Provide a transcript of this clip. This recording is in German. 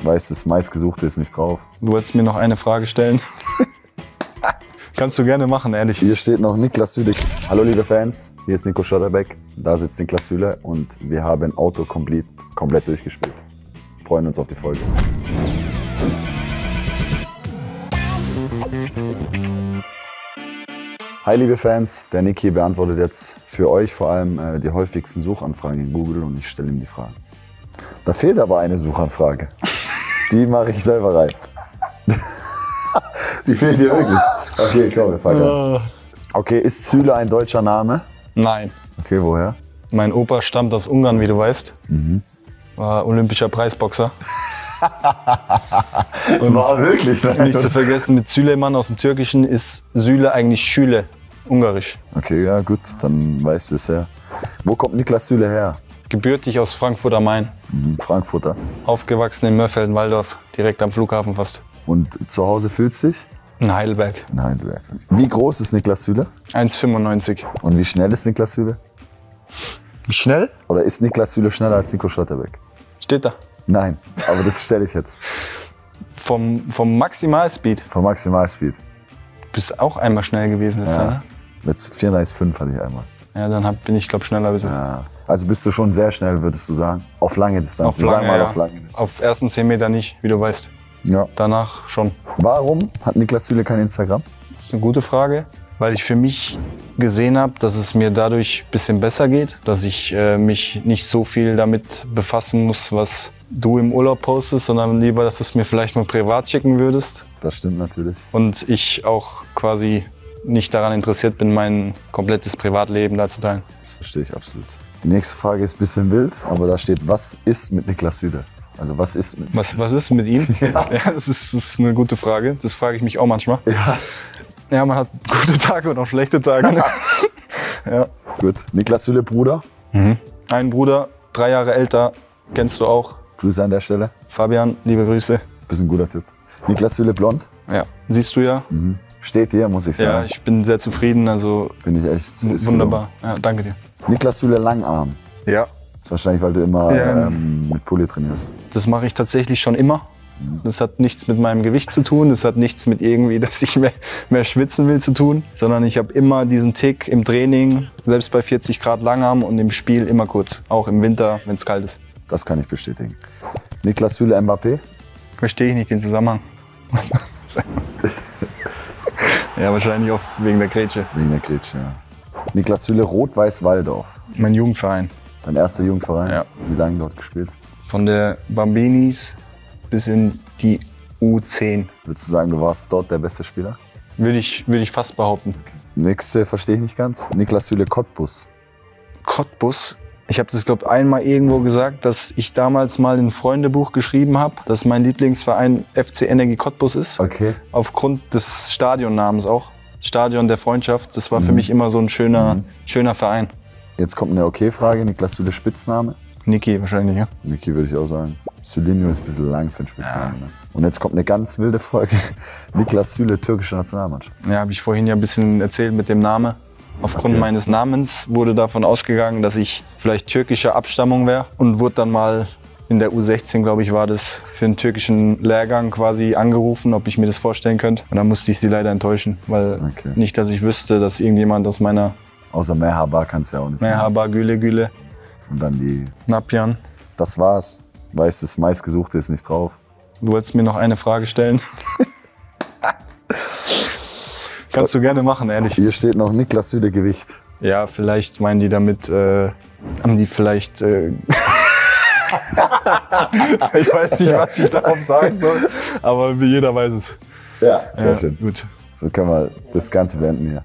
Weiß, das meistgesuchte ist nicht drauf. Du wolltest mir noch eine Frage stellen. Kannst du gerne machen, ehrlich. Hier steht noch Niklas Süle. Hallo liebe Fans, hier ist Nico Schlotterbeck. Da sitzt Niklas Süle und wir haben Auto komplett durchgespielt. Freuen uns auf die Folge. Hi liebe Fans, der Nick hier beantwortet jetzt für euch vor allem die häufigsten Suchanfragen in Google und ich stelle ihm die Fragen. Da fehlt aber eine Suchanfrage. Die mache ich selber rein. Die fehlt hier wirklich. Okay, komm, wir fangen an. Okay, ist Süle ein deutscher Name? Nein. Okay, woher? Mein Opa stammt aus Ungarn, wie du weißt. War olympischer Preisboxer. Und war wirklich? Nicht zu vergessen, mit Süleyman aus dem Türkischen ist Süle eigentlich Schüle, ungarisch. Okay, ja gut, dann weißt du es ja. Wo kommt Niklas Süle her? Gebürtig aus Frankfurt am Main. Frankfurter. Aufgewachsen in Mörfelden-Walldorf, direkt am Flughafen fast. Und zu Hause fühlst du dich? In Heidelberg. In Heidelberg. Wie groß ist Niklas Süle? 1,95. Und wie schnell ist Niklas Süle? Schnell? Oder ist Niklas Süle schneller als Nico Schlotterbeck? Steht da. Nein, aber das stelle ich jetzt. Vom Maximalspeed. Vom Maximalspeed. Du bist auch einmal schnell gewesen letztes Jahr, ne? Mit 34,5 hatte ich einmal. Ja, dann bin ich, glaube ich, schneller. Ja. Also bist du schon sehr schnell, würdest du sagen? Auf lange Distanz. Auf lange, ja. Auf lange Distanz. Auf ersten 10 Meter nicht, wie du weißt. Ja. Danach schon. Warum hat Niklas Süle kein Instagram? Das ist eine gute Frage, weil ich für mich gesehen habe, dass es mir dadurch ein bisschen besser geht, dass ich mich nicht so viel damit befassen muss, was du im Urlaub postest, sondern lieber, dass du es mir vielleicht mal privat schicken würdest. Das stimmt natürlich. Und ich auch quasi nicht daran interessiert bin, mein komplettes Privatleben da zu teilen. Das verstehe ich absolut. Die nächste Frage ist ein bisschen wild, aber da steht, was ist mit Niklas Süle? Also was ist mit Was ist mit ihm? Ja, das ist eine gute Frage. Das frage ich mich auch manchmal. Ja. Ja, man hat gute Tage und auch schlechte Tage. Ne? Ja. Gut. Niklas Süle, Bruder. Ein Bruder, 3 Jahre älter, kennst du auch. Grüße an der Stelle. Fabian, liebe Grüße. Bist ein guter Typ. Niklas Süle, blond. Ja, siehst du ja. Steht dir, muss ich Ja, sagen. ich bin sehr zufrieden, also Finde ich echt. ist wunderbar. Ja, danke dir. gelungen. Niklas Süle, Langarm. Ja. Das ist wahrscheinlich, weil du immer Ja. mit Pulli trainierst. Das mache ich tatsächlich schon immer. Das hat nichts mit meinem Gewicht zu tun, das hat nichts mit irgendwie, dass ich mehr schwitzen will zu tun, sondern ich habe immer diesen Tick im Training, selbst bei 40 Grad Langarm und im Spiel immer kurz, auch im Winter, wenn es kalt ist. Das kann ich bestätigen. Niklas Süle, Mbappé. Verstehe ich nicht den Zusammenhang. Ja, wahrscheinlich auch wegen der Grätsche. Wegen der Grätsche, ja. Niklas Süle, Rot-Weiß Walldorf. Mein Jugendverein. Dein erster Jugendverein. Ja. Wie lange dort gespielt? Von der Bambinis bis in die U10. Würdest du sagen, du warst dort der beste Spieler? Würde ich fast behaupten. Nächste verstehe ich nicht ganz. Niklas Süle, Cottbus. Cottbus. Ich habe das, glaube ich, einmal irgendwo gesagt, dass ich damals mal in ein Freundebuch geschrieben habe, dass mein Lieblingsverein FC Energie Cottbus ist. Okay. Aufgrund des Stadionnamens auch. Stadion der Freundschaft. Das war für mich immer so ein schöner Verein. Jetzt kommt eine Okay-Frage. Niklas Süle, Spitzname. Niki wahrscheinlich, ja. Niki würde ich auch sagen. Sülinho ist ein bisschen lang für einen Spitznamen. Ne? Und jetzt kommt eine ganz wilde Frage. Niklas Süle, türkische Nationalmannschaft. Ja, habe ich vorhin ja ein bisschen erzählt mit dem Namen. Aufgrund meines Namens wurde davon ausgegangen, dass ich vielleicht türkischer Abstammung wäre und wurde dann mal in der U16, glaube ich, war das für einen türkischen Lehrgang quasi angerufen, ob ich mir das vorstellen könnte. Und dann musste ich sie leider enttäuschen, weil nicht, dass ich wüsste, dass irgendjemand aus meiner Außer Merhaba kannst du ja auch nicht. Merhaba, Güle, Und dann die. Napjan. Das war's. Weiß, das meistgesuchte ist nicht drauf. Du wolltest mir noch eine Frage stellen. Kannst du gerne machen, ehrlich. Hier steht noch Niklas Süle, Gewicht. Ja, vielleicht meinen die damit, haben die vielleicht... ich weiß nicht, was ich darauf sagen soll, aber jeder weiß es. Ja, sehr schön. Gut. So können wir das Ganze beenden hier.